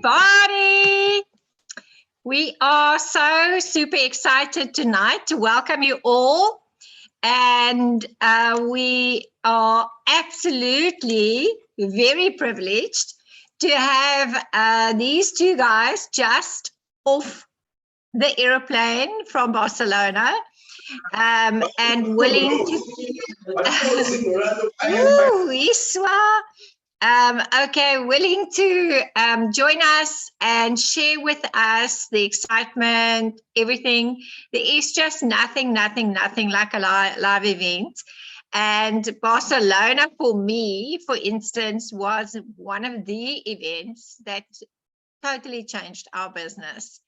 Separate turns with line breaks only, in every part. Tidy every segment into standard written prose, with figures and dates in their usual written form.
everybody. We are so super excited tonight to welcome you all. And we are absolutely very privileged to have these two guys just off the aeroplane from Barcelona and willing to... Ooh, Iswa. Willing to join us and share with us the excitement, everything. There is just nothing like a live event. And Barcelona, for me, for instance, was one of the events that totally changed our business.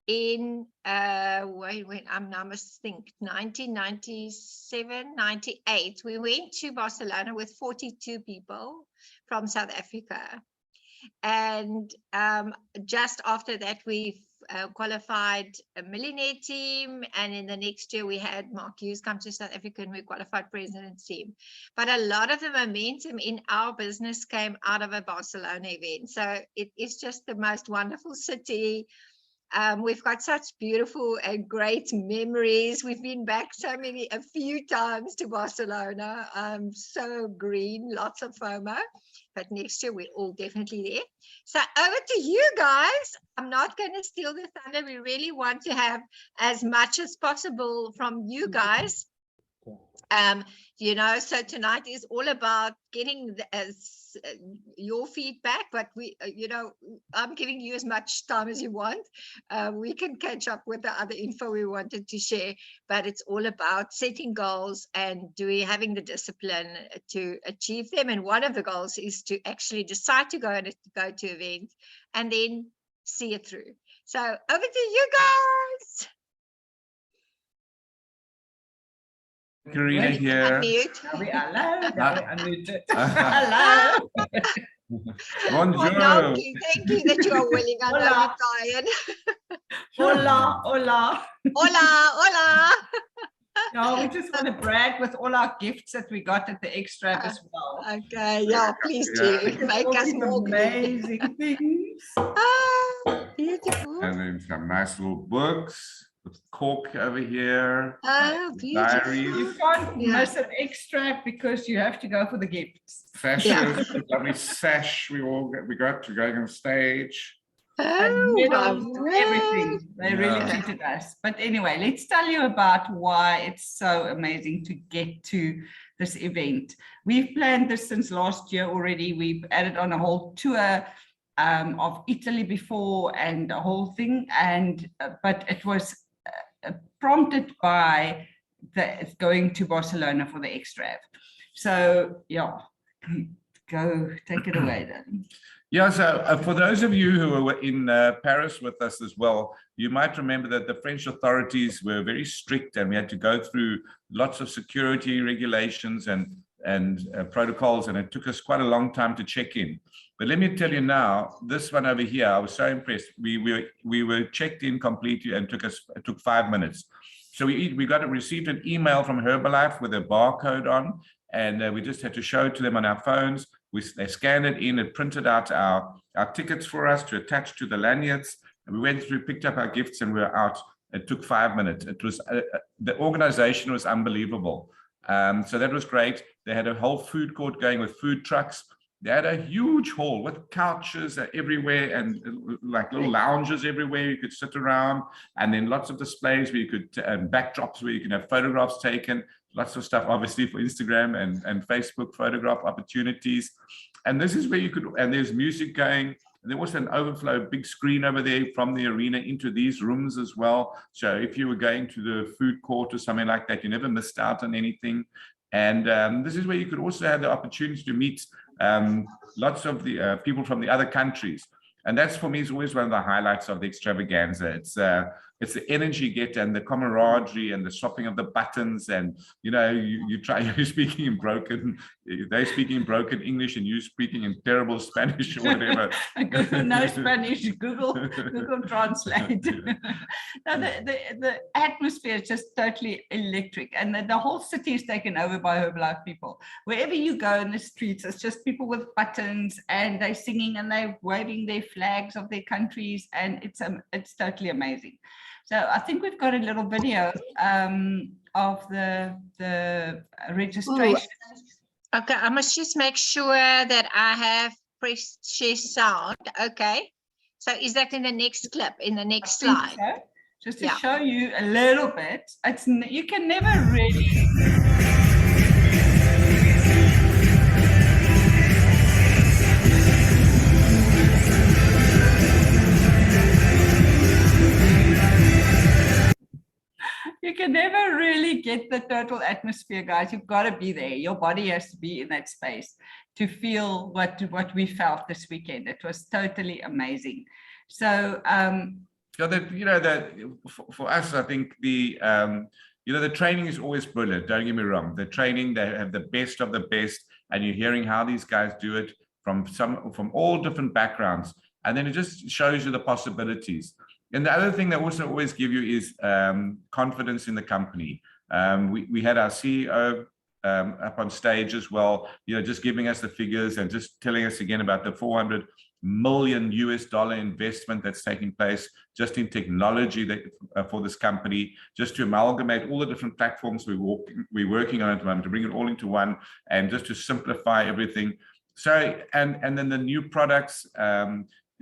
In I must think 1997, 98, we went to Barcelona with 42 people from South Africa. And just after that, we qualified a millionaire team. And in the next year, we had Mark Hughes come to South Africa and we qualified president's team. But a lot of the momentum in our business came out of a Barcelona event. So it is just the most wonderful city. We've got such beautiful and great memories. We've been back a few times to Barcelona. So green, lots of FOMO, but next year we're all definitely there. So over to you guys. I'm not going to steal the thunder. We really want to have as much as possible from you guys. So tonight is all about getting your feedback, but I'm giving you as much time as you want. We can catch up with the other info we wanted to share, but it's all about setting goals and having the discipline to achieve them. And one of the goals is to actually decide to go to event and then see it through. So over to you guys.
Karina here.
Hello.
Bonjour.
Thank you that you are willing. I know you're tired.
Hola, hola.
Hola, hola.
No, we just want to brag with all our gifts that we got at the extra as well.
Okay, yeah, please do. Make us more
amazing things.
Beautiful.
And then some nice little books. Cork over here.
Oh, beautiful.
Diaries.
You can't miss an extract because you have to go for the gifts.
Sashes, lovely sash. We got to going on stage.
And medals, everything. They really treated us. But anyway, let's tell you about why it's so amazing to get to this event. We've planned this since last year already. We've added on a whole tour of Italy before and a whole thing. But it was prompted by going to Barcelona for the extra. So go take it away then.
Yeah, so for those of you who were in Paris with us as well, you might remember that the French authorities were very strict and we had to go through lots of security regulations and protocols, and it took us quite a long time to check in. But let me tell you now, this one over here, I was so impressed. We were checked in completely and it took 5 minutes. So we received an email from Herbalife with a barcode on, and we just had to show it to them on our phones. They scanned it in, it printed out our tickets for us to attach to the lanyards. And we went through, picked up our gifts, and we were out. It took 5 minutes. It was the organization was unbelievable. So that was great. They had a whole food court going with food trucks. They had a huge hall with couches everywhere and like little lounges everywhere you could sit around, and then lots of displays where you could backdrops where you can have photographs taken, lots of stuff obviously for Instagram and Facebook photograph opportunities. And this is where you could, and there's music going. And there was an overflow big screen over there from the arena into these rooms as well. So if you were going to the food court or something like that, you never missed out on anything. And this is where you could also have the opportunity to meet lots of the people from the other countries. And that's, for me, is always one of the highlights of the extravaganza. It's it's the energy you get and the camaraderie and the swapping of the buttons, and you're speaking in broken, they're speaking in broken English and you speaking in terrible Spanish or whatever.
No Spanish, Google Translate. No, the atmosphere is just totally electric, and the whole city is taken over by Herbalife people. Wherever you go in the streets, it's just people with buttons, and they're singing and they're waving their flags of their countries, and it's totally amazing. So I think we've got a little video of the registration.
Ooh. Okay, I must just make sure that I have pressed share sound. Okay, so is that in the next clip, in the next slide?
So. Just to show you a little bit, you can never really. You can never really get the total atmosphere, guys. You've got to be there. Your body has to be in that space to feel what we felt this weekend. It was totally amazing. So,
for us, I think the training is always brilliant. Don't get me wrong. The training, they have the best of the best, and you're hearing how these guys do it from all different backgrounds, and then it just shows you the possibilities. And the other thing they also always give you is confidence in the company. We had our CEO up on stage as well, just giving us the figures and just telling us again about the $400 million investment that's taking place just in technology for this company, just to amalgamate all the different platforms we're working on at the moment, to bring it all into one and just to simplify everything. So, and then the new products,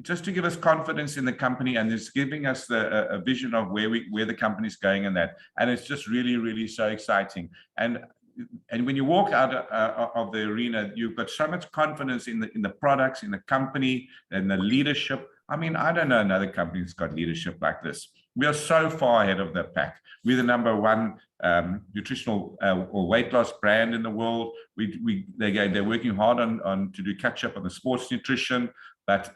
just to give us confidence in the company, and it's giving us a vision of where the company's going and that. And it's just really, really so exciting. And when you walk out of the arena, you've got so much confidence in the products, in the company, and the leadership. I mean, I don't know another company that's got leadership like this. We are so far ahead of the pack. We're the #1 nutritional or weight loss brand in the world. They're working hard on to do catch up on the sports nutrition, but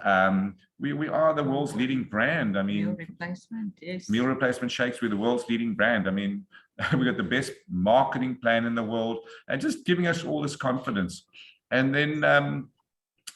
we are the world's leading brand. I mean,
meal replacement, yes.
Meal replacement shakes, we're the world's leading brand. I mean, we got the best marketing plan in the world, and just giving us all this confidence. And then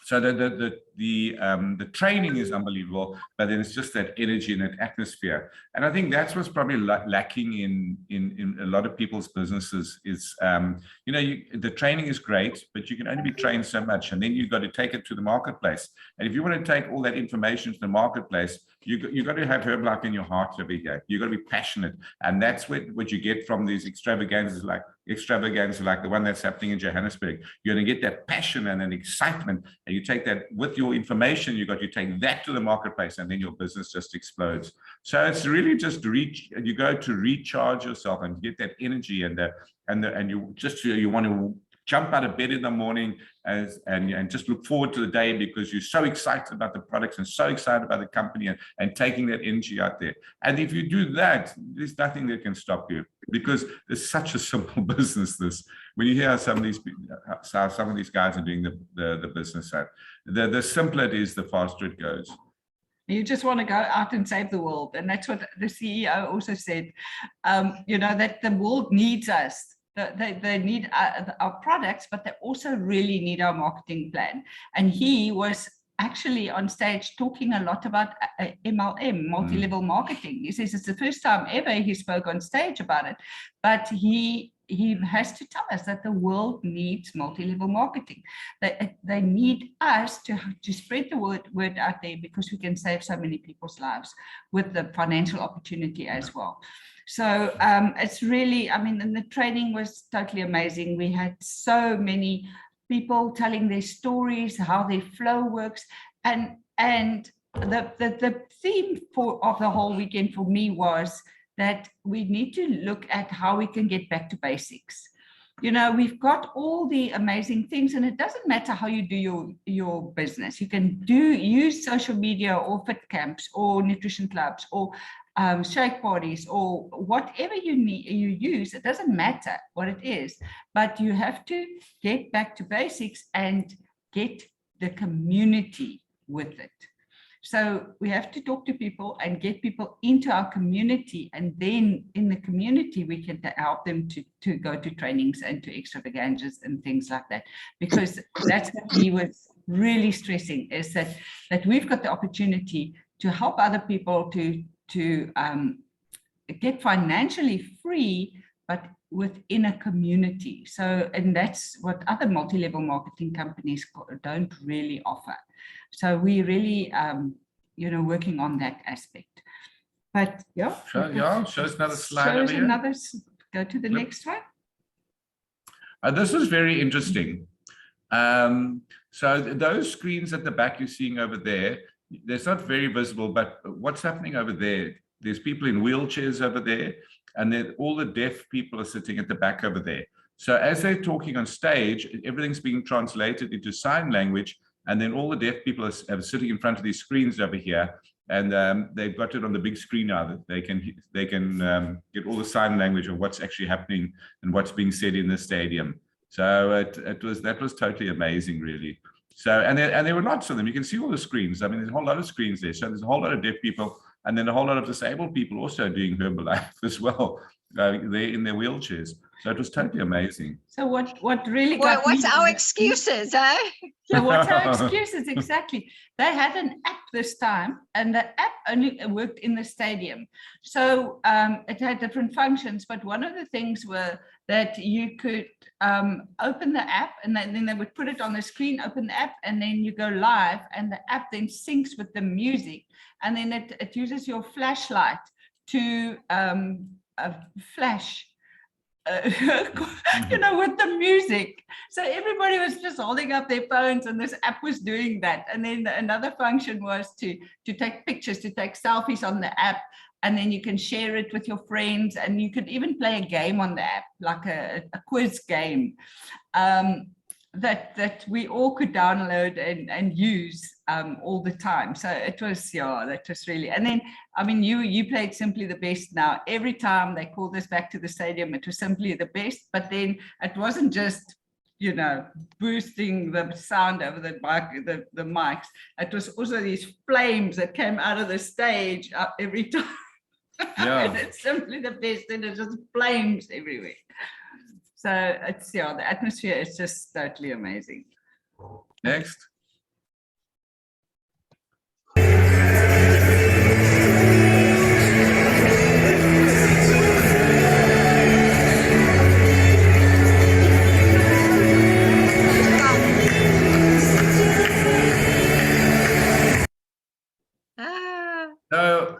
so the training is unbelievable, but then it's just that energy and that atmosphere. And I think that's what's probably lacking in a lot of people's businesses is, the training is great, but you can only be trained so much, and then you've got to take it to the marketplace. And if you want to take all that information to the marketplace, you've got to have Herbalife in your heart over here. You've got to be passionate, and that's what you get from these extravaganzas like the one that's happening in Johannesburg. You're going to get that passion and an excitement, and you take that with your information. You take that to the marketplace, and then your business just explodes. So it's really just you go to recharge yourself and get that energy, and you want to jump out of bed in the morning and just look forward to the day, because you're so excited about the products and so excited about the company and taking that energy out there. And if you do that, there's nothing that can stop you, because it's such a simple business. When you hear how some of these guys are doing the business, the simpler it is, the faster it goes.
You just want to go out and save the world. And that's what the CEO also said, that the world needs us. They need our products, but they also really need our marketing plan. And he was actually on stage talking a lot about MLM, multi-level marketing. He says it's the first time ever he spoke on stage about it, but he has to tell us that the world needs multi-level marketing. They need us to spread the word out there, because we can save so many people's lives with the financial opportunity as well. So it's really, and the training was totally amazing. We had so many people telling their stories, how their flow works, and the theme of the whole weekend for me was that we need to look at how we can get back to basics. We've got all the amazing things, and it doesn't matter how you do your business. You can use social media or fit camps or nutrition clubs or shake parties or whatever you use. It doesn't matter what it is, but you have to get back to basics and get the community with it. So we have to talk to people and get people into our community, and then in the community we can help them to go to trainings and to extravaganzas and things like that, because that's what he was really stressing, is that we've got the opportunity to help other people to get financially free, but within a community. So, and that's what other multi-level marketing companies don't really offer. So we really, working on that aspect. But yeah.
Show us another slide over here.
Go to the next one.
This is very interesting. So those screens at the back you're seeing over there, they're not very visible, but what's happening over there? There's people in wheelchairs over there, and then all the deaf people are sitting at the back over there. So as they're talking on stage, everything's being translated into sign language, and then all the deaf people are sitting in front of these screens over here, and they've got it on the big screen now that they can get all the sign language of what's actually happening and what's being said in the stadium. So that was totally amazing, really. So and there were lots of them. You can see all the screens. I mean, there's a whole lot of screens there. So there's a whole lot of deaf people, and then a whole lot of disabled people also doing Herbalife as well. They're in their wheelchairs. So it was totally amazing.
So what really got
what's our excuses, eh?
So what's our excuses? Exactly. They had an app this time, and the app only worked in the stadium. So it had different functions, but one of the things were that you could open the app, and then they would put it on the screen, open the app, and then you go live, and the app then syncs with the music, and then it uses your flashlight to flash with the music. So everybody was just holding up their phones, and this app was doing that. And then another function was to take pictures, to take selfies on the app, and then you can share it with your friends, and you could even play a game on the app, like a quiz game that we all could download and use all the time. So it was, that was really, and then, I mean, you played Simply the Best now. Every time they called us back to the stadium, it was Simply the Best, but then it wasn't just, boosting the sound over the mics. It was also these flames that came out of the stage every time.
Yeah.
And it's Simply the Best, and it just flames everywhere. So it's, the atmosphere is just totally amazing.
Next. So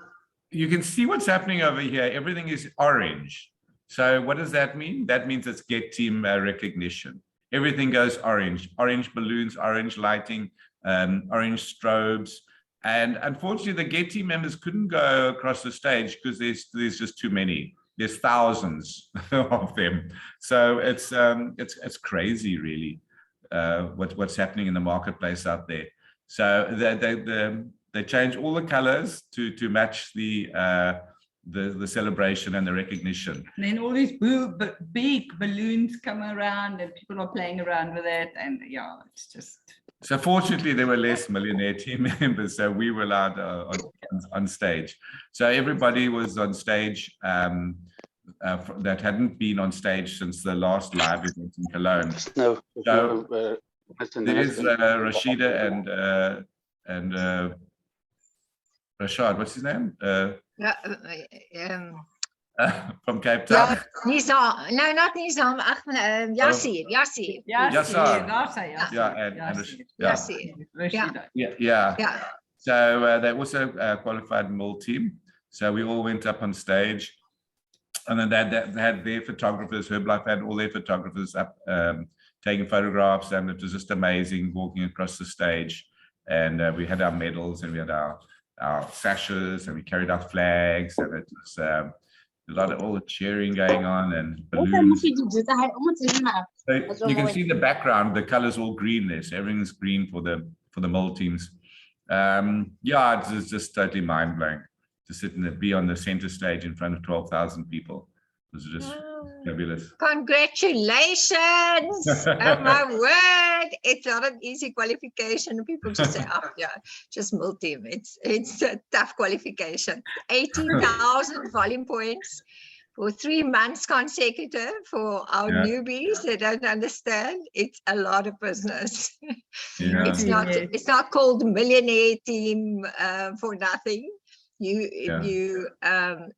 you can see what's happening over here. Everything is orange. So what does that mean? That means it's Get Team recognition. Everything goes orange. Orange balloons, orange lighting, orange strobes. And unfortunately, the Get Team members couldn't go across the stage because there's just too many. There's thousands of them. So it's crazy, really, what's happening in the marketplace out there. So they change all the colors to match the celebration and the recognition.
And then all these big balloons come around, and people are playing around with it, and it's just.
So fortunately, there were less millionaire team members, so we were allowed on stage. So everybody was on stage that hadn't been on stage since the last live event in Cologne. So there's Rashida and Rashad, what's his name? From Cape Town.
Nizam. No, not Nizam. Yassir.
Yassir.
Yeah.
So they also qualified MIL team. So we all went up on stage, and then they had their photographers. Herbalife had all their photographers up taking photographs, and it was just amazing walking across the stage. And we had our medals, and we had our sashes, and we carried our flags, and it was a lot of all the cheering going on and balloons. So you can see in the background the colors all green there, so everything's green for the MIL teams. It's just totally mind-blowing to sit and be on the center stage in front of 12,000 people. was just
Oh,
fabulous.
congratulations. Oh my word. It's not an easy qualification. People just say, oh yeah, just multi. It's a tough qualification. 80,000 volume points for 3 months consecutive for our
Yeah.
newbies that don't understand. It's a lot of business.
Yeah.
It's not called millionaire team for nothing. You earn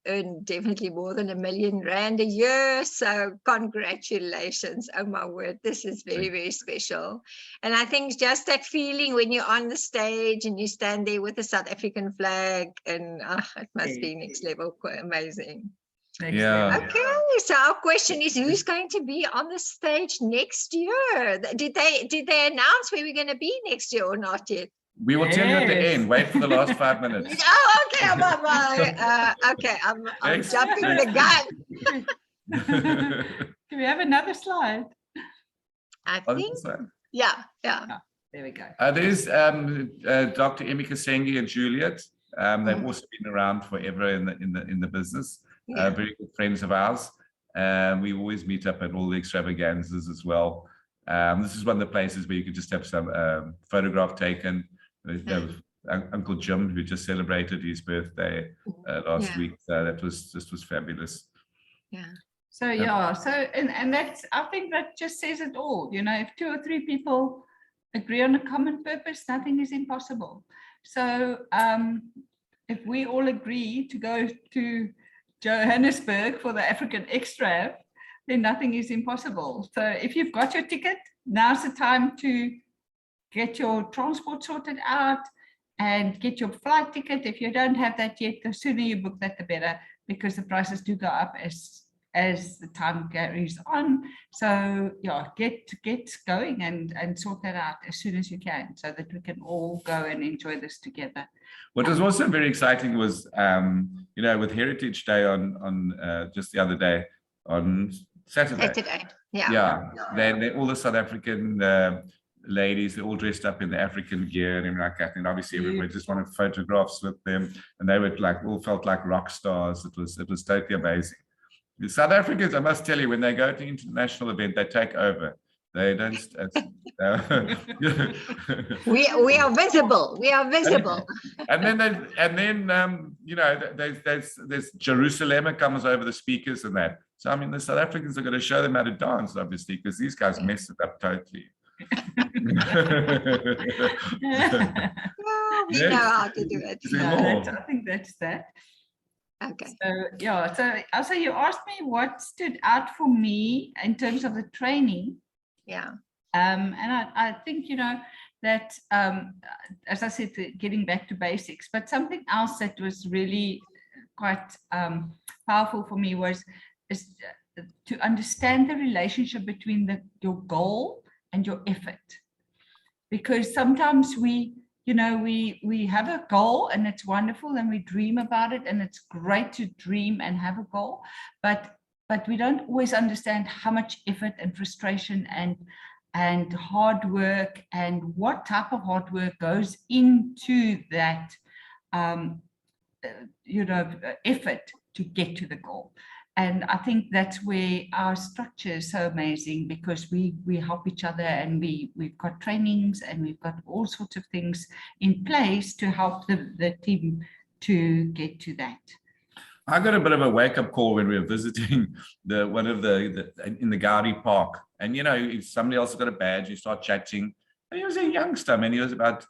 definitely more than R1 million a year. So congratulations. Oh my word, this is very, very special. And I think just that feeling when you're on the stage and you stand there with the South African flag, and it must be next level, quite amazing.
Yeah.
Okay, so our question is, who's going to be on the stage next year? Did they announce where we're going to be next year or not yet?
We will tell you at the end. Wait for the last 5 minutes.
Oh, okay, okay, I'm jumping the gun.
Do we have another slide?
I think, yeah.
There we go.
There's Dr. Emika Sengi and Juliet. They've also been around forever in the business. Very good friends of ours. We always meet up at all the extravaganzas as well. This is one of the places where you could just have some photograph taken. There was Uncle Jim, who just celebrated his birthday last week. That was fabulous.
Yeah.
So and that's, I think that just says it all. You know, if 2 or 3 people agree on a common purpose, nothing is impossible. So if we all agree to go to Johannesburg for the African Extrav, then nothing is impossible. So if you've got your ticket, now's the time to get your transport sorted out and get your flight ticket. If you don't have that yet, the sooner you book that, the better, because the prices do go up as the time carries on. So yeah, get going and sort that out as soon as you can, so that we can all go and enjoy this together.
What was also very exciting was, you know, with Heritage Day on just the other day on Saturday. Yeah. Then all the South African ladies, they're all dressed up in the African gear and everything like that. And obviously everybody just wanted photographs with them, and they were like, all felt like rock stars. It was totally amazing. The South Africans, I must tell you, when they go to international event, they take over. They don't.
We are visible. We are visible.
And then you know, there's Jerusalem comes over the speakers and that. So I mean, the South Africans are going to show them how to dance, obviously, because these guys mess it up totally.
We know how to do it.
I think that's that.
Okay.
So yeah, so also you asked me what stood out for me in terms of the training.
Yeah.
And I think, you know, that as I said, getting back to basics, but something else that was really quite powerful for me is to understand the relationship between your goal and your effort. Because sometimes we have a goal and it's wonderful and we dream about it, and it's great to dream and have a goal, but we don't always understand how much effort and frustration and hard work, and what type of hard work goes into that effort to get to the goal. And I think that's where our structure is so amazing, because we help each other, and we've got trainings and we've got all sorts of things in place to help the team to get to that.
I got a bit of a wake-up call when we were visiting one of the in the Gaudi Park, and you know, if somebody else has got a badge, you start chatting. And he was a youngster, man. He was about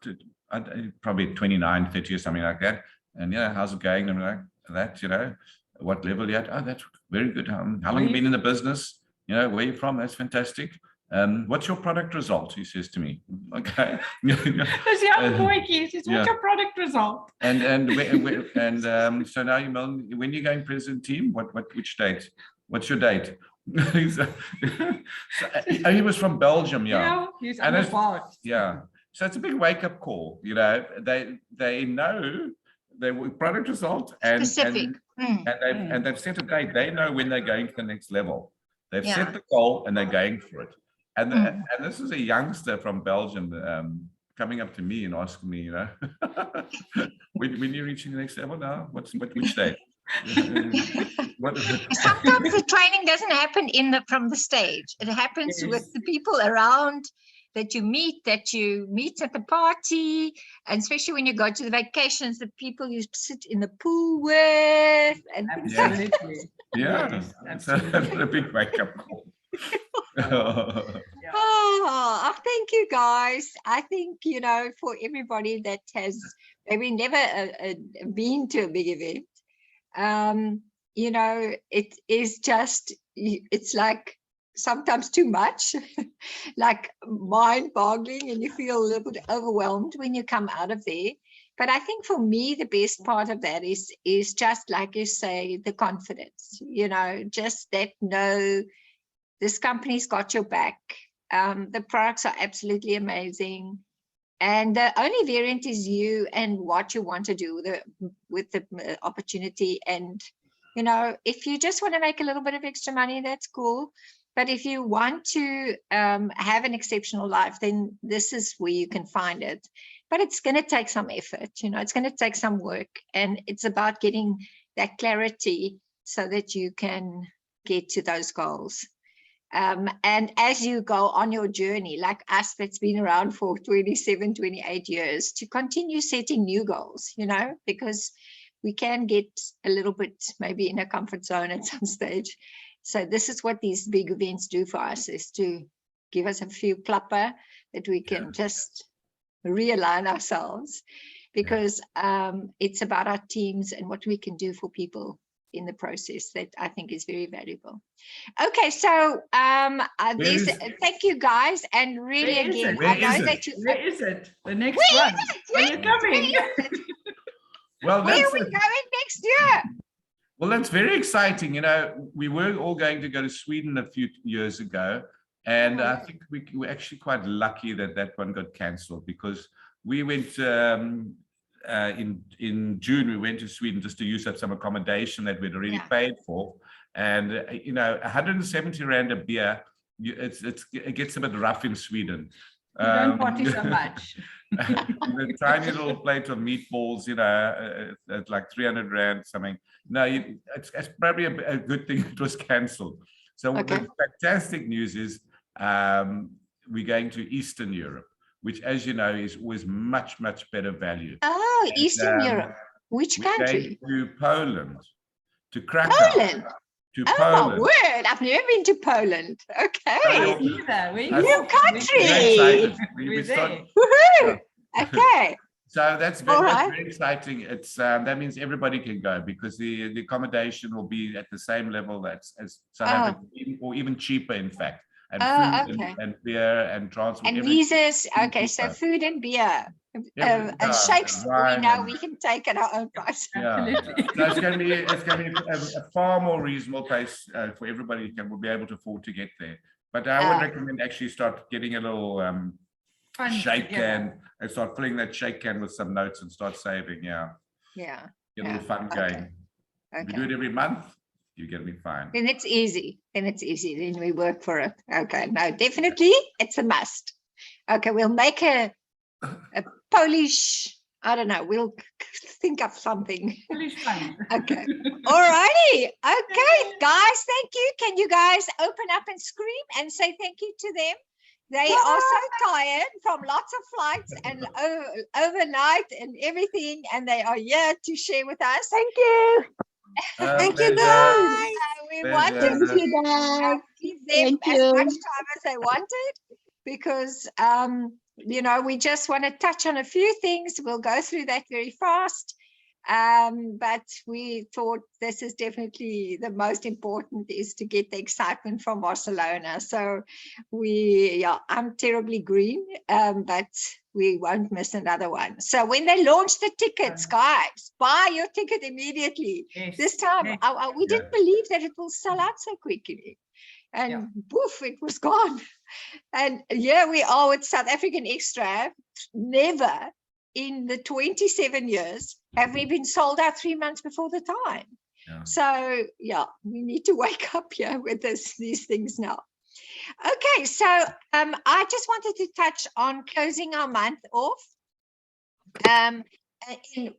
probably 29, 30 or something like that. And you know, how's it going? And like that, you know, what level you at? Oh, that's very good. How long have you been in the business? You know, where you from? That's fantastic. What's your product result? He says to me. Okay.
This young boy says, what's your product result?
And so now when you're going president team, which date? What's your date? So he was from Belgium, yeah.
He's
yeah. So it's a big wake-up call. You know, they know their product result and
specific.
And they've set a date. They know when they're going to the next level. They've set the goal and they're going for it. And this is a youngster from Belgium coming up to me and asking me, you know, when you're reaching the next level now, which date? What-
Sometimes the training doesn't happen from the stage. It happens with
Yes.
the people around that you meet at the party, and especially when you go to the vacations, the people you sit in the pool with, and things like that.
Absolutely.
Yeah,
Yes,
it's a big wake-up call.
Yeah.
Oh, thank you guys. I think, for everybody that has maybe never been to a big event, it is just, it's like sometimes too much, like mind-boggling, and you feel a little bit overwhelmed when you come out of there. But I think for me, the best part of that is just like you say, the confidence, just that this company's got your back. The products are absolutely amazing. And the only variant is you and what you want to do with the opportunity. And, if you just want to make a little bit of extra money, that's cool. But if you want to have an exceptional life, then this is where you can find it. But it's going to take some effort, it's going to take some work. And it's about getting that clarity so that you can get to those goals. And as you go on your journey, like us that's been around for 27, 28 years, to continue setting new goals, because we can get a little bit maybe in a comfort zone at some stage. So this is what these big events do for us, is to give us a few klapper that we can just realign ourselves, because it's about our teams and what we can do for people in the process that I think is very valuable. Okay, so thank you guys, and really
Where is
again,
it?
I know that you.
Where is it? The next
Where
one.
is it?
Are
Yes,
you coming?
Well,
where
that's
are we going next year?
Well, that's very exciting. We were all going to go to Sweden a few years ago, and I think we were actually quite lucky that one got cancelled, because we went in June. We went to Sweden just to use up some accommodation that we'd already paid for, and 170 rand a beer. It gets a bit rough in Sweden.
You don't party so much.
The tiny little plate of meatballs, at like 300 rand something. No, it's probably a good thing it was cancelled. So the fantastic news is we're going to Eastern Europe, which, as you know, is always much, much better value.
Oh, Eastern Europe. Which country?
We're going to Poland, to Krakow.
Poland.
Poland.
My word, I've never been to Poland. Okay. New country.
We start,
Woohoo. Okay.
So that's very exciting. It's that means everybody can go, because the accommodation will be at the same level as South Africa, or even cheaper, in fact. And food and beer and transport.
And visas. Okay, so food and beer. And shakes, we know we can take at our own price.
Yeah. So it's going to be a far more reasonable place for everybody who will be able to afford to get there. But I would recommend actually start getting a little shake can and start filling that shake can with some notes and start saving. Yeah. Get a little fun going. If you do it every month, you're going to be fine.
Then it's easy. Then we work for it. Okay. No, definitely it's a must. Okay, we'll make a Polish, I don't know, we'll think of something.
Polish fun.
Okay. All righty. Okay, guys, thank you. Can you guys open up and scream and say thank you to them? They are so tired from lots of flights and overnight and everything, and they are here to share with us. Thank you.
Thank you, guys.
We wanted to give them as much time as they wanted, because we just want to touch on a few things. We'll go through that very fast. But we thought this is definitely the most important, is to get the excitement from Barcelona. So I'm terribly green, but we won't miss another one. So when they launch the tickets, guys, buy your ticket immediately.
Yes.
This time, we didn't believe that it will sell out so quickly. And poof, it was gone. And here we are with South African Extra. Never in the 27 years have we been sold out 3 months before the time. So we need to wake up here with these things now. Okay, so I just wanted to touch on closing our month off. And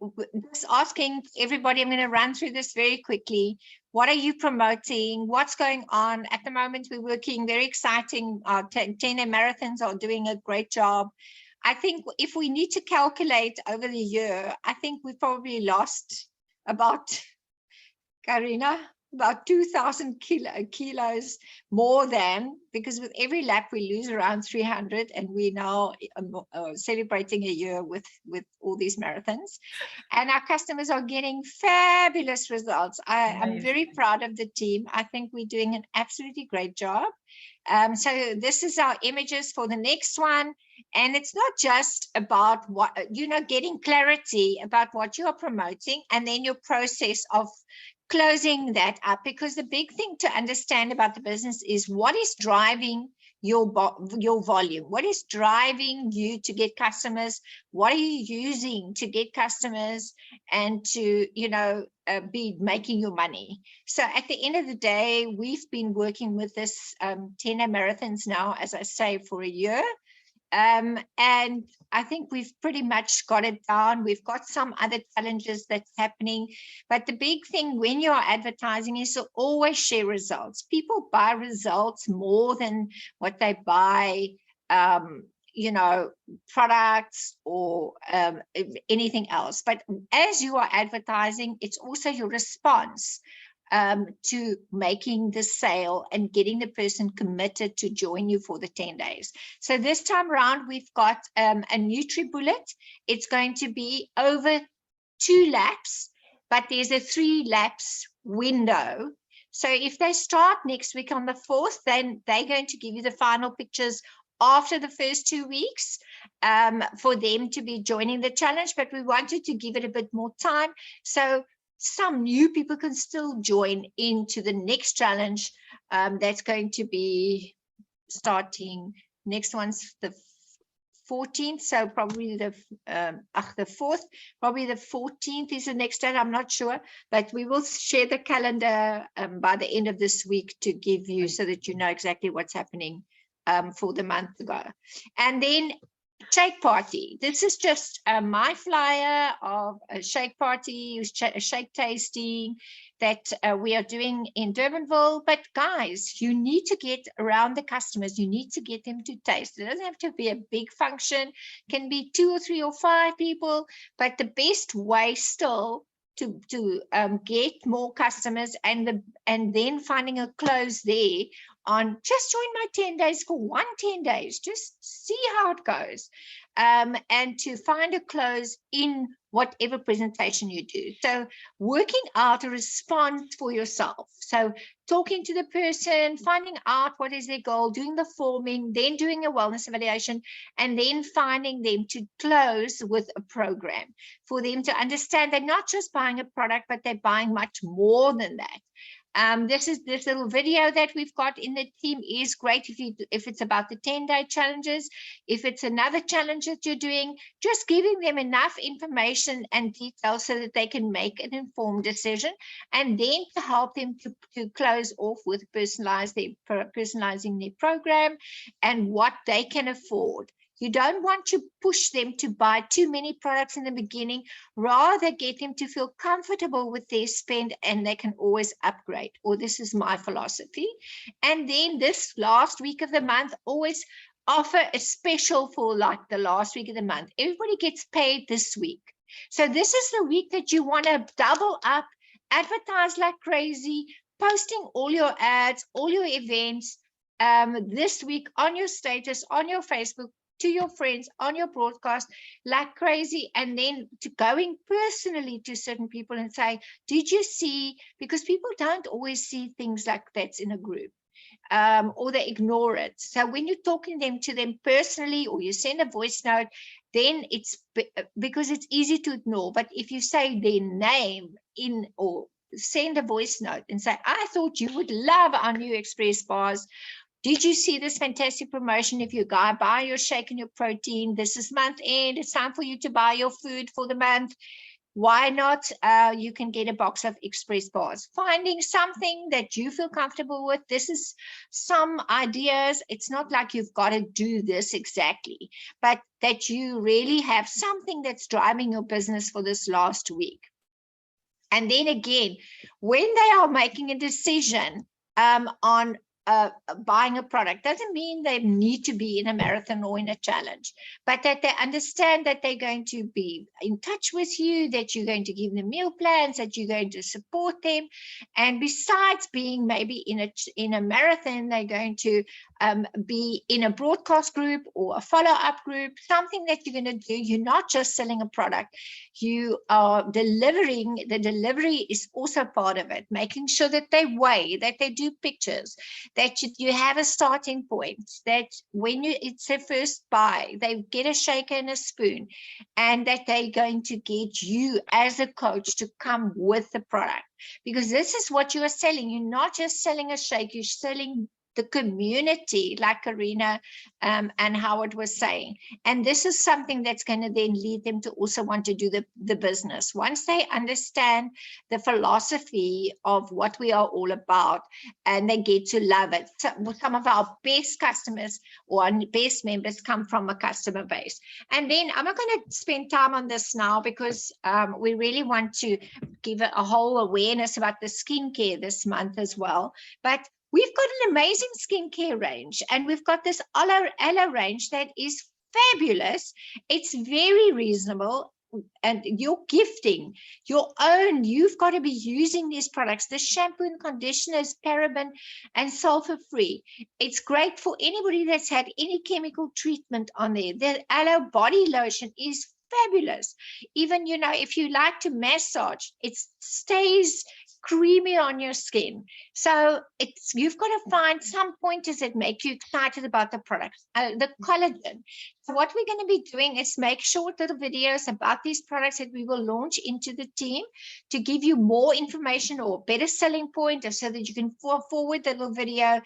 just asking everybody, I'm going to run through this very quickly. What are you promoting? What's going on? At the moment, we're working very exciting. Our 10-day marathons are doing a great job. I think if we need to calculate over the year, I think we probably lost about, Karina, about 2,000 kilos more than, because with every lap we lose around 300, and we're now celebrating a year with all these marathons, and our customers are getting fabulous results. I'm very proud of the team. I think we're doing an absolutely great job. So this is our images for the next one. And it's not just about what, getting clarity about what you are promoting, and then your process of closing that up, because the big thing to understand about the business is what is driving your volume, what is driving you to get customers, what are you using to get customers and to be making your money. So at the end of the day, we've been working with this 10-day marathons now, as I say, for a year. And I think we've pretty much got it down. We've got some other challenges that's happening, but the big thing when you are advertising is to always share results. People buy results more than what they buy, products or anything else. But as you are advertising, it's also your response to making the sale and getting the person committed to join you for the 10 days. So this time around, we've got a NutriBullet. It's going to be over 2 laps, but there's a 3 laps window. So if they start next week on the 4th, then they're going to give you the final pictures after the first 2 weeks for them to be joining the challenge, but we wanted to give it a bit more time. So some new people can still join into the next challenge that's going to be starting. Next one's the 14th, so probably the 4th, probably the 14th is the next date. I'm not sure, but we will share the calendar by the end of this week to give you so that you know exactly what's happening for the month to go. And then shake party. This is just my flyer of a shake party, a shake tasting that we are doing in Durbanville. But guys, you need to get around the customers. You need to get them to taste. It doesn't have to be a big function. It can be 2 or 3 or 5 people. But the best way still to get more customers and then finding a close there on just join my 10 days for 10 days, just see how it goes, and to find a close in whatever presentation you do. So working out a response for yourself. So talking to the person, finding out what is their goal, doing the forming, then doing a wellness evaluation, and then finding them to close with a program for them to understand they're not just buying a product, but they're buying much more than that. This little video that we've got in the team is great if it's about the 10-day challenges. If it's another challenge that you're doing, just giving them enough information and details so that they can make an informed decision, and then to help them to close off with personalizing their program and what they can afford. You don't want to push them to buy too many products in the beginning, rather get them to feel comfortable with their spend and they can always upgrade, or this is my philosophy. And then this last week of the month, always offer a special for like the last week of the month. Everybody gets paid this week. So this is the week that you want to double up, advertise like crazy, posting all your ads, all your events this week on your status, on your Facebook, to your friends, on your broadcast like crazy, and then to going personally to certain people and say, did you see? Because people don't always see things like that's in a group, or they ignore it. So when you're talking to them personally, or you send a voice note, then it's because it's easy to ignore. But if you say their name in, or send a voice note and say, I thought you would love our new express bars. Did you see this fantastic promotion? If you buy your shake and your protein, this is month end, it's time for you to buy your food for the month. Why not? You can get a box of express bars. Finding something that you feel comfortable with. This is some ideas. It's not like you've got to do this exactly, but that you really have something that's driving your business for this last week. And then again, when they are making a decision on buying a product, doesn't mean they need to be in a marathon or in a challenge, but that they understand that they're going to be in touch with you, that you're going to give them meal plans, that you're going to support them. And besides being maybe in a marathon, they're going to be in a broadcast group or a follow-up group, something that you're going to do. You're not just selling a product, you are delivering. The delivery is also part of it, making sure that they weigh, that they do pictures, that you have a starting point, that when it's their first buy, they get a shaker and a spoon, and that they're going to get you as a coach to come with the product. Because this is what you are selling. You're not just selling a shake, you're selling the community, like Karina and Howard was saying. And this is something that's going to then lead them to also want to do the business. Once they understand the philosophy of what we are all about, and they get to love it. So some of our best customers or best members come from a customer base. And then I'm not going to spend time on this now, because we really want to give a whole awareness about the skincare this month as well. But we've got an amazing skincare range, and we've got this aloe range that is fabulous. It's very reasonable, and you're gifting your own. You've got to be using these products. The shampoo and conditioner is paraben and sulfur free. It's great for anybody that's had any chemical treatment on there. The aloe body lotion is fabulous. Even, you know, if you like to massage, it stays creamy on your skin. So you've got to find some pointers that make you excited about the products. The collagen. So what we're going to be doing is make short little videos about these products that we will launch into the team to give you more information or better selling point, so that you can forward the little video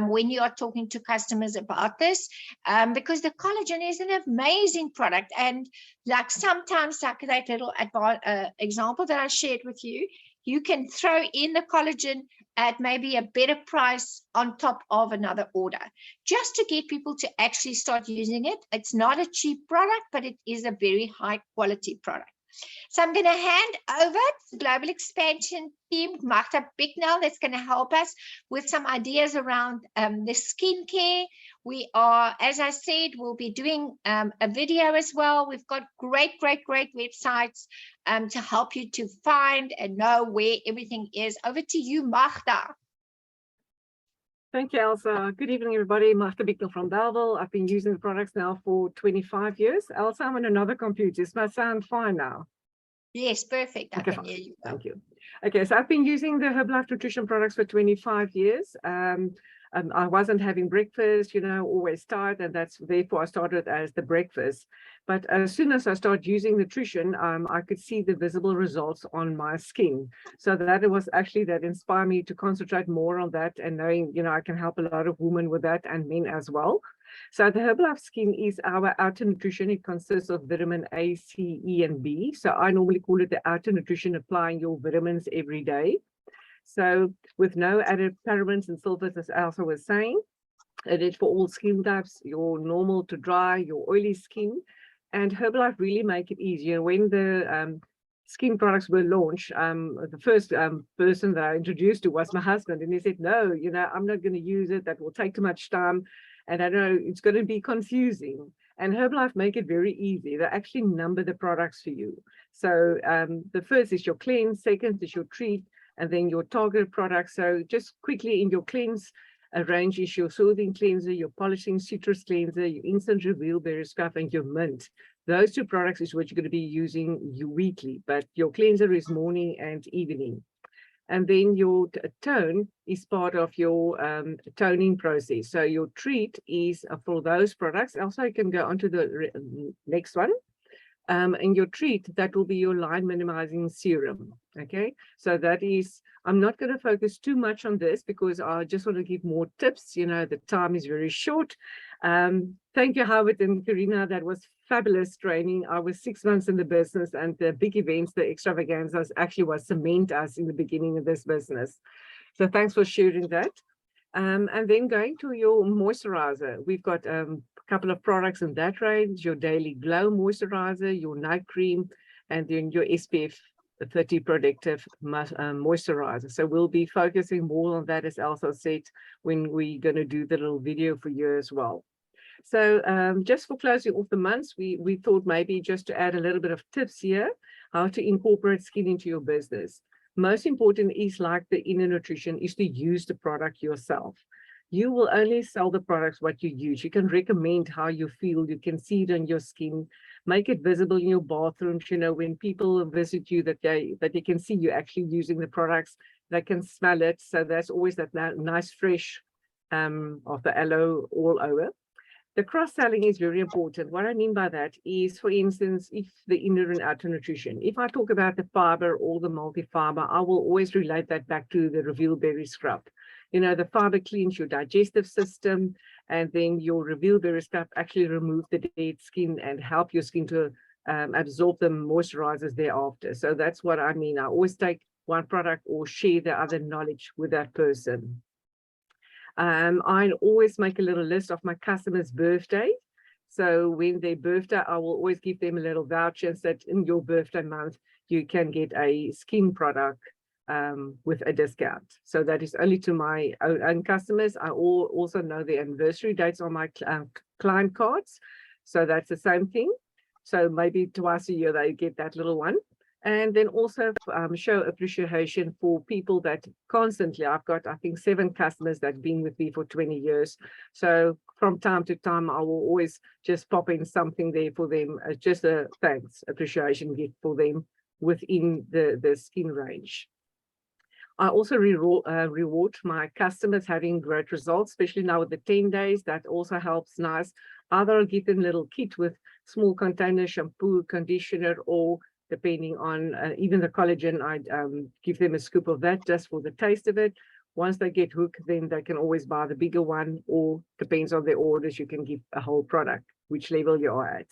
when you are talking to customers about this, because the collagen is an amazing product. And like sometimes, like that little example that I shared with you, you can throw in the collagen at maybe a better price on top of another order, just to get people to actually start using it. It's not a cheap product, but it is a very high quality product. So I'm going to hand over to the Global Expansion team, Martha Bicknell, that's going to help us with some ideas around the skincare. We are, as I said, we'll be doing a video as well. We've got great websites to help you to find and know where everything is. Over to you, Martha.
Thank you, Elsa. Good evening, everybody. Martha Bicknell from Belleville. I've been using the products now for 25 years. Elsa, I'm on another computer. Does my sound fine now?
Yes, perfect.
Okay,
I can hear you.
Thank you. Okay, so I've been using the Herbalife nutrition products for 25 years. I wasn't having breakfast, you know, always tired, and that's therefore I started as the breakfast. But as soon as I started using nutrition, I could see the visible results on my skin. So that was actually that inspired me to concentrate more on that, and knowing, you know, I can help a lot of women with that, and men as well. So the Herbalife Skin is our outer nutrition. It consists of vitamin A, C, E, and B. So I normally call it the outer nutrition, applying your vitamins every day. So with no added parabens and sulfates, as Elsa was saying, it is for all skin types, your normal to dry, your oily skin. And Herbalife really make it easier. When the skin products were launched, the first person that I introduced to was my husband, and he said, no, you know, I'm not going to use it. That will take too much time. And I know it's going to be confusing. And Herbalife make it very easy. They actually number the products for you. So the first is your cleanse, second is your treat, and then your target product. So just quickly, in your cleanse range is your soothing cleanser, your polishing citrus cleanser, your instant reveal berry scrub, and your mint. Those two products is what you're going to be using weekly, but your cleanser is morning and evening. And then your tone is part of your toning process. So your treat is for those products. Also, you can go on to the next one. And your treat, that will be your line minimizing serum. Okay, so that is, I'm not going to focus too much on this because I just want to give more tips. You know, the time is very short. Thank you, Howard and Karina. That was fabulous training. I was 6 months in the business, and the big events, the extravaganzas, actually was cement us in the beginning of this business. So thanks for sharing that. And then going to your moisturizer, we've got a couple of products in that range: your Daily Glow moisturizer, your night cream, and then your SPF 30 protective moisturizer. So we'll be focusing more on that, as Elsa said, when we're going to do the little video for you as well. So just for closing off the months, we thought maybe just to add a little bit of tips here, how to incorporate skin into your business. Most important is, like the inner nutrition, is to use the product yourself. You will only sell the products what you use. You can recommend how you feel. You can see it on your skin. Make it visible in your bathrooms. You know, when people visit you, that they can see you actually using the products. They can smell it. So that's always that nice fresh of the aloe all over. The cross-selling is very important. What I mean by that is, for instance, if the inner and outer nutrition, if I talk about the fiber or the multi-fiber, I will always relate that back to the Reveal Berry Scrub. You know, the fiber cleans your digestive system, and then your Reveal Berry Scrub actually remove the dead skin and help your skin to absorb the moisturizers thereafter. So that's what I mean. I always take one product or share the other knowledge with that person. I always make a little list of my customers' birthday. So when their birthday, I will always give them a little voucher and say, in your birthday month, you can get a skin product with a discount. So that is only to my own customers. I also know the anniversary dates on my client cards. So that's the same thing. So maybe twice a year they get that little one. And then also show appreciation for people that constantly, I've got, I think, 7 customers that have been with me for 20 years. So from time to time, I will always just pop in something there for them, just a thanks, appreciation gift for them within the skin range. I also reward my customers having great results, especially now with the 10 days. That also helps nice. Either I'll give them a little kit with small container, shampoo, conditioner, or depending on even the collagen, I give them a scoop of that just for the taste of it. Once they get hooked, then they can always buy the bigger one, or depends on their orders, you can give a whole product, which level you are at.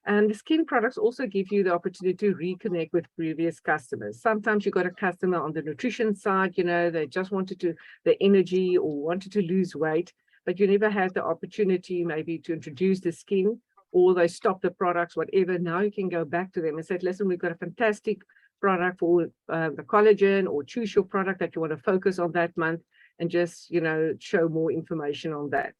And the skin products also give you the opportunity to reconnect with previous customers. Sometimes you got a customer on the nutrition side, you know, they just wanted the energy or wanted to lose weight, but you never had the opportunity maybe to introduce the skin, or they stop the products, whatever. Now you can go back to them and say, listen, we've got a fantastic product for the collagen, or choose your product that you want to focus on that month, and just, you know, show more information on that.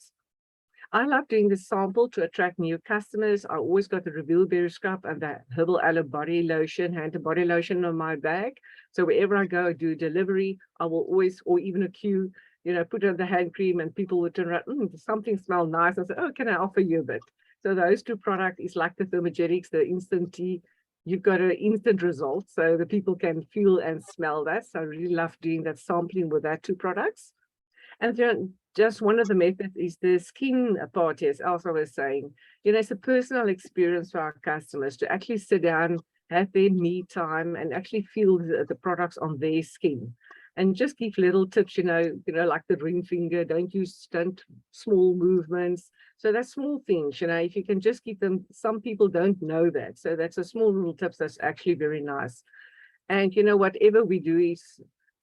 I love doing the sample to attract new customers. I always got the Reveal Berry Scrub and the Herbal Aloe Body Lotion, hand and body lotion on my bag. So wherever I go, do delivery, I will always, or even a queue, you know, put on the hand cream, and people would turn around, something smells nice. I say, oh, can I offer you a bit? So those 2 products is like the thermogenics, the instant tea. You've got an instant result, so the people can feel and smell that. So I really love doing that sampling with that 2 products. And then just one of the methods is the skin party, as Elsa was saying. You know, it's a personal experience for our customers to actually sit down, have their me time, and actually feel the products on their skin. And just give little tips, you know, like the ring finger, don't use stunt, small movements. So that's small things, you know, if you can just give them, some people don't know that. So that's a small little tips that's actually very nice. And, you know, whatever we do is,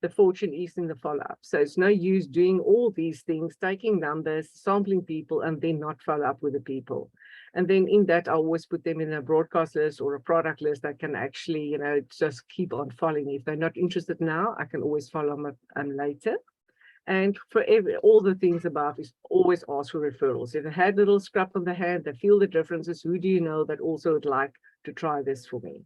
the fortune is in the follow-up. So it's no use doing all these things, taking numbers, sampling people, and then not follow up with the people. And then in that, I always put them in a broadcast list or a product list that can actually, you know, just keep on following. If they're not interested now, I can always follow them later. And for all the things above is always ask for referrals. If they had a little scrub on the hand, they feel the differences, who do you know that also would like to try this for me?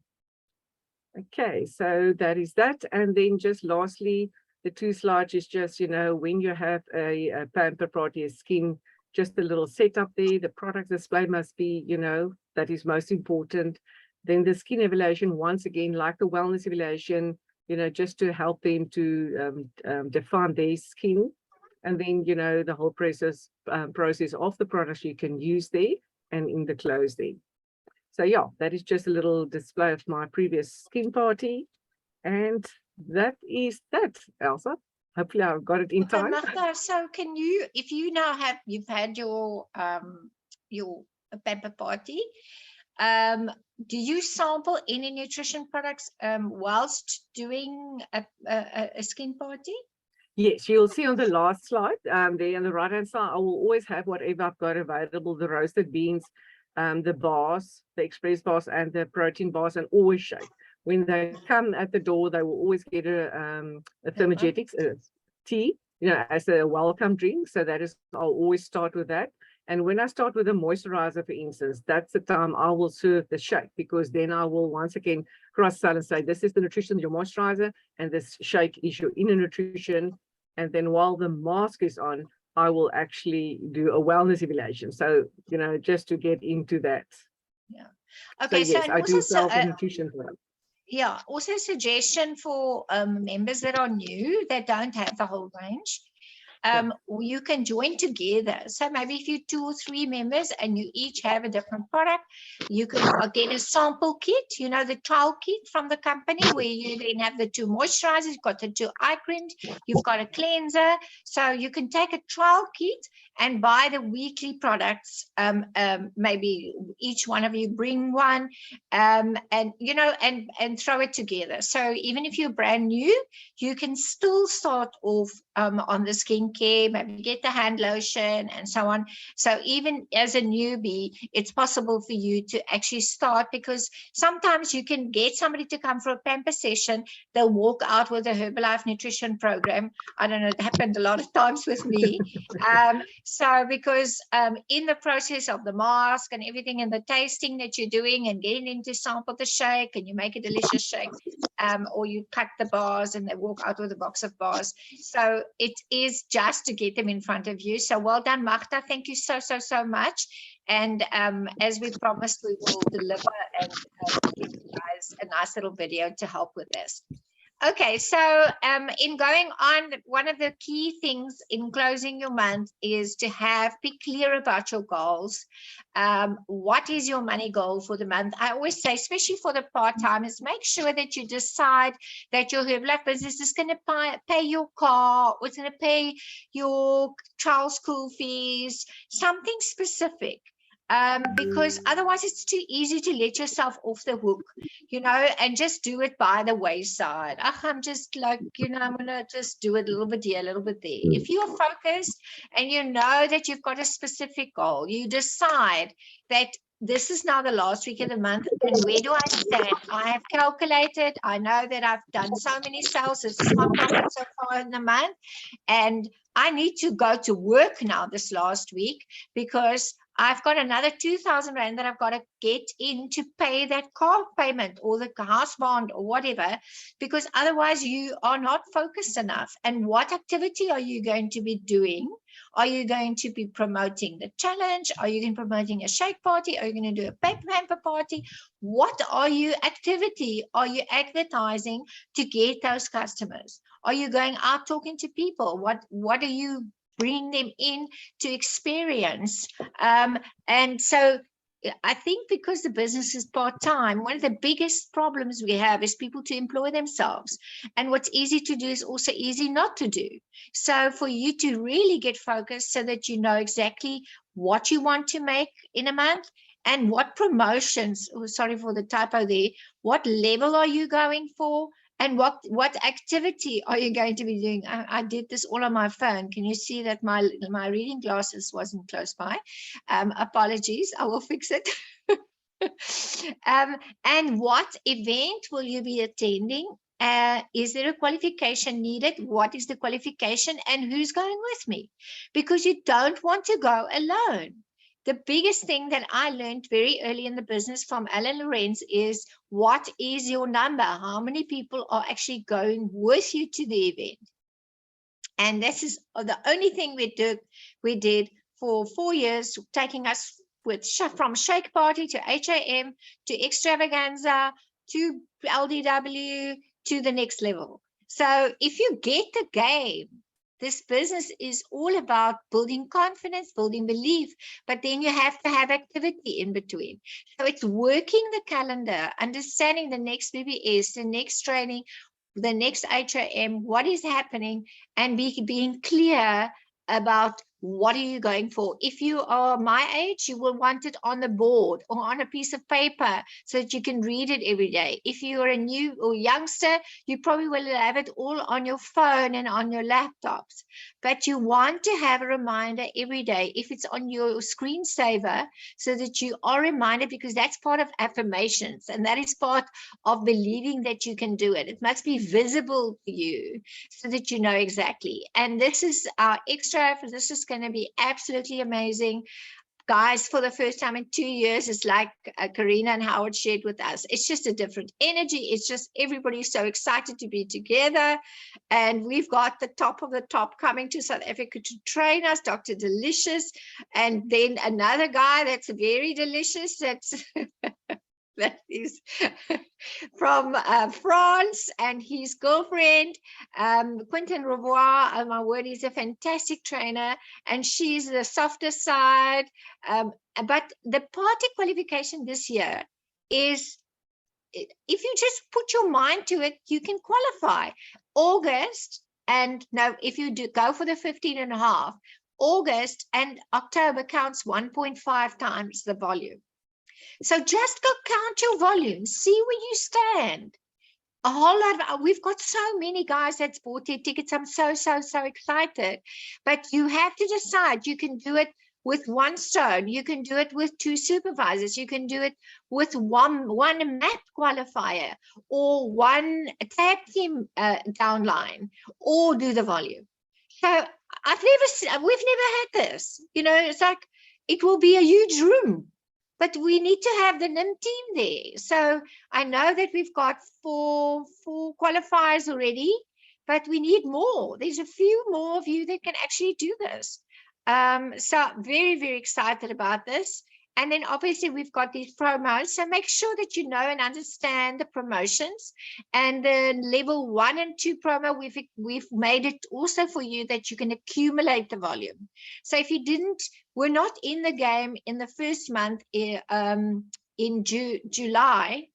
Okay, so that is that. And then just lastly, the 2 slides is just, you know, when you have a pamper party skin, just a little setup there. The product display must be, you know, that is most important. Then the skin evaluation, once again, like the wellness evaluation, you know, just to help them to define their skin. And then, you know, the whole process of the products you can use there and in the clothes there. So yeah, that is just a little display of my previous skin party. And that is that, Elsa. Hopefully I've got it in
Okay,
time.
Magda, so can you, if you now you've had your pamper party, do you sample any nutrition products whilst doing a skin party?
Yes, you'll see on the last slide, there on the right-hand side, I will always have whatever I've got available, the roasted beans, the bars, the express bars, and the protein bars, and always shake. When they come at the door, they will always get a thermogenics, tea, as a welcome drink. So that is, I'll always start with that. And when I start with a moisturizer, for instance, that's the time I will serve the shake, because then I will once again cross-sell and say, this is the nutrition, your moisturizer, and this shake is your inner nutrition. And then while the mask is on, I will actually do a wellness evaluation. So, just to get into that.
Yeah. Okay.
So yes, I do
also,
sell nutrition for them.
yeah. Also a suggestion for members that are new, that don't have the whole range. You can join together. So maybe if you're 2 or 3 members and you each have a different product, you can get a sample kit, the trial kit from the company, where you then have the 2 moisturizers, you've got the 2 eye creams, you've got a cleanser. So you can take a trial kit and buy the weekly products. Maybe each one of you bring one, and throw it together. So even if you're brand new, you can still start off on the skincare, maybe get the hand lotion and so on. So even as a newbie, it's possible for you to actually start, because sometimes you can get somebody to come for a pamper session, they'll walk out with a Herbalife nutrition program. I don't know, it happened a lot of times with me. So because in the process of the mask and everything and the tasting that you're doing and getting them to sample the shake, and you make a delicious shake, or you cut the bars and they walk out with a box of bars. So it is just to get them in front of you. So well done, Magda. Thank you so much. And as we promised, we will deliver and give you guys a nice little video to help with this. Okay, so in going on, one of the key things in closing your month is to be clear about your goals. What is your money goal for the month? I always say, especially for the part-timers, make sure that you decide that your Herbalife business is going to pay your car, or it's going to pay your child school fees, something specific. Because otherwise it's too easy to let yourself off the hook, and just do it by the wayside. I'm just like, I'm going to just do it a little bit here, a little bit there. If you're focused and you know that you've got a specific goal, you decide that this is now the last week of the month, and where do I stand? I have calculated, I know that I've done so many sales, this is my profit so far in the month, and I need to go to work now this last week, because I've got another 2,000 Rand that I've got to get in to pay that car payment or the house bond or whatever, because otherwise you are not focused enough. And what activity are you going to be doing? Are you going to be promoting the challenge? Are you going to be promoting a shake party? Are you going to do a pamper party? What activity are you advertising to get those customers? Are you going out talking to people? What are you bringing them in to experience? And so I think because the business is part-time, one of the biggest problems we have is people to employ themselves. And what's easy to do is also easy not to do. So for you to really get focused so that you know exactly what you want to make in a month, and what promotions, sorry for the typo there, what level are you going for? And what activity are you going to be doing? I did this all on my phone. Can you see that my reading glasses wasn't close by? Apologies, I will fix it. And what event will you be attending? Is there a qualification needed? What is the qualification, and who's going with me? Because you don't want to go alone. The biggest thing that I learned very early in the business from Alan Lorenz is, what is your number? How many people are actually going with you to the event? And this is the only thing we did for 4 years, taking us from Shake Party to HAM to Extravaganza to LDW to the next level. So if you get the game, this business is all about building confidence, building belief, but then you have to have activity in between. So it's working the calendar, understanding the next BBS, the next training, the next HRM, what is happening, and being clear about what are you going for. If you are my age, you will want it on the board or on a piece of paper so that you can read it every day. If you are a new or youngster, you probably will have it all on your phone and on your laptops. But you want to have a reminder every day, if it's on your screensaver, so that you are reminded, because that's part of affirmations, and that is part of believing that you can do it. It must be visible to you so that you know exactly. And this is our extra, this is going to be absolutely amazing. Guys, for the first time in 2 years, it's like Karina and Howard shared with us. It's just a different energy. It's just everybody's so excited to be together. And we've got the top of the top coming to South Africa to train us, Dr. Delicious. And then another guy that's very delicious, that's that is from France, and his girlfriend, Quentin Revoir. Oh my word, he's a fantastic trainer, and she's the softer side. But the party qualification this year is, if you just put your mind to it, you can qualify. August, and no, if you do go for the 15.5, August and October counts 1.5 times the volume. So just go count your volume, see where you stand. A whole lot of, we've got so many guys that's bought their tickets. I'm so excited. But you have to decide. You can do it with one stone. You can do it with 2 supervisors. You can do it with one map qualifier, or one tag team downline, or do the volume. So we've never had this. You know, it's like, it will be a huge room, but we need to have the NIM team there. So I know that we've got four qualifiers already, but we need more. There's a few more of you that can actually do this. So very excited about this. And then obviously we've got these promos. So make sure that you know and understand the promotions. And the level 1 and 2 promo, we've made it also for you that you can accumulate the volume. So if you we're not in the game in the first month in July,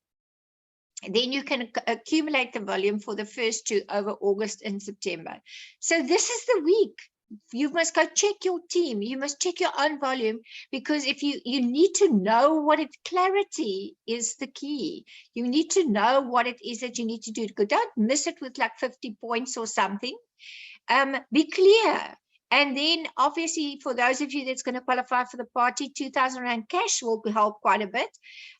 then you can accumulate the volume for the first 2 over August and September. So this is the week. You must go check your team. You must check your own volume, because if you need to know what clarity is the key. You need to know what it is that you need to do. Don't miss it with like 50 points or something. Be clear. And then obviously for those of you that's going to qualify for the party, 2,000 Rand cash will help quite a bit.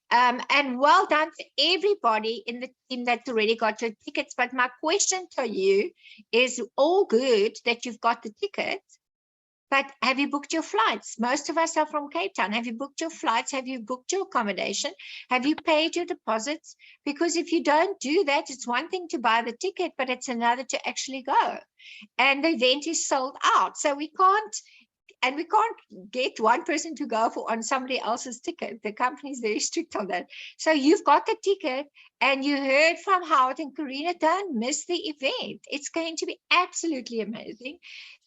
And well done to everybody in the team that's already got your tickets. But my question to you is, all good that you've got the ticket, but have you booked your flights? Most of us are from Cape Town. Have you booked your flights? Have you booked your accommodation? Have you paid your deposits? Because if you don't do that, it's one thing to buy the ticket, but it's another to actually go. And the event is sold out. So we can't get one person to go on somebody else's ticket. The company is very strict on that. So you've got the ticket, and you heard from Howard and Karina, don't miss the event. It's going to be absolutely amazing.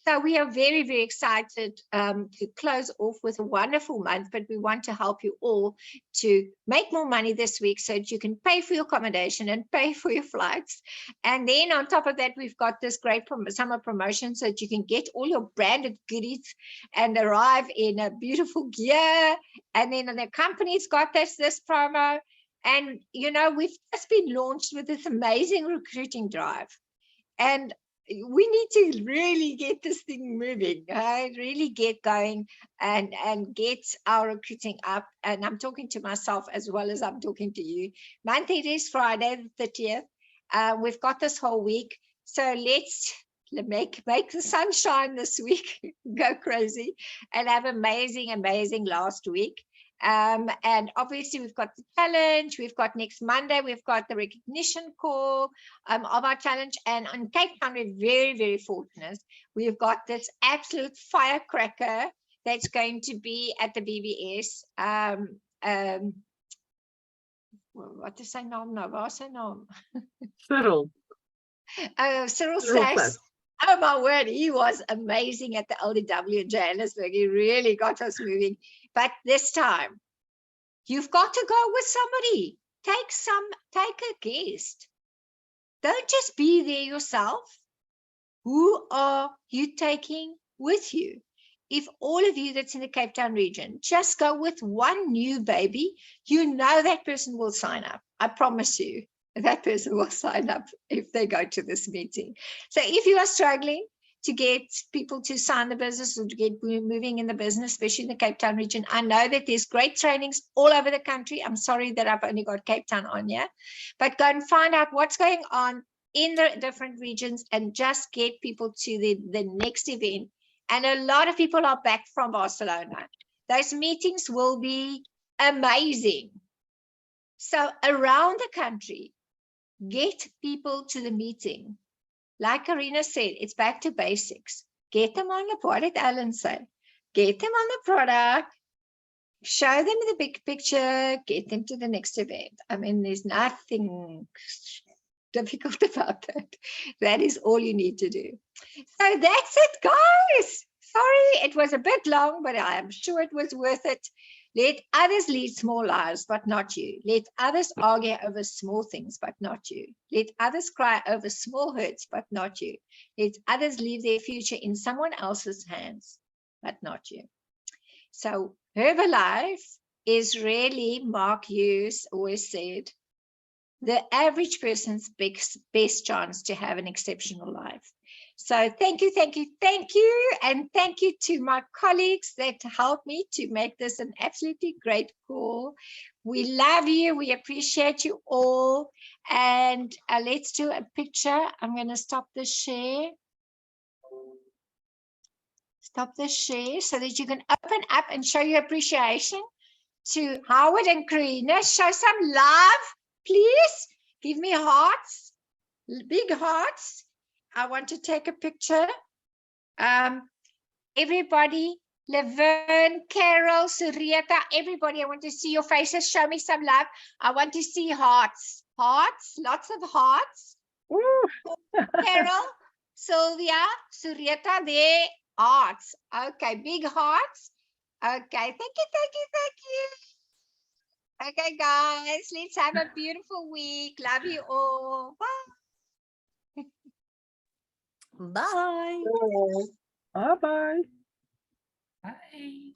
So we are very excited to close off with a wonderful month, but we want to help you all to make more money this week so that you can pay for your accommodation and pay for your flights. And then on top of that, we've got this great summer promotion so that you can get all your branded goodies and arrive in a beautiful gear. And then the company's got this promo. And, you know, we've just been launched with this amazing recruiting drive. And we need to really get this thing moving, really get going and get our recruiting up. And I'm talking to myself as well as I'm talking to you. Monday is Friday, the 30th. We've got this whole week. So let's make the sunshine this week, go crazy, and have amazing last week. And obviously we've got the challenge. We've got next Monday, we've got the recognition call of our challenge. And on Cape Town, we're very fortunate. We've got this absolute firecracker that's going to be at the BBS. What to say now? No, what say now?
Cyril.
Cyril Sass. Oh my word, he was amazing at the LDW in Johannesburg. He really got us moving. But this time, you've got to go with somebody. Take a guest. Don't just be there yourself. Who are you taking with you? If all of you that's in the Cape Town region just go with one new baby, you know that person will sign up. I promise you, that person will sign up if they go to this meeting. So if you are struggling to get people to sign the business or to get moving in the business, especially in the Cape Town region, I know that there's great trainings all over the country. I'm sorry that I've only got Cape Town on here, but go and find out what's going on in the different regions and just get people to the next event. And a lot of people are back from Barcelona. Those meetings will be amazing. So around the country, get people to the meeting. Like Karina said, it's back to basics. Get them on the, what did Alan say? Get them on the product, show them the big picture, get them to the next event. I mean, there's nothing difficult about that. That is all you need to do. So that's it, guys. Sorry, it was a bit long, but I am sure it was worth it. Let others lead small lives, but not you. Let others argue over small things, but not you. Let others cry over small hurts, but not you. Let others leave their future in someone else's hands, but not you. So Herbalife is really, Mark Hughes always said, the average person's best chance to have an exceptional life. So thank you, thank you, thank you. And thank you to my colleagues that helped me to make this an absolutely great call. We love you. We appreciate you all. And let's do a picture. I'm going to stop the share. Stop the share so that you can open up and show your appreciation to Howard and Karina. Show some love, please. Give me hearts, big hearts. I want to take a picture. Everybody, Laverne, Carol, Surieta, everybody, I want to see your faces. Show me some love. I want to see hearts. Hearts, lots of hearts. Carol, Sylvia, Surieta, there, hearts. Okay, big hearts. Okay, thank you, thank you, thank you. Okay, guys, let's have a beautiful week. Love you all. Bye.
Bye.
Bye-bye.
Bye.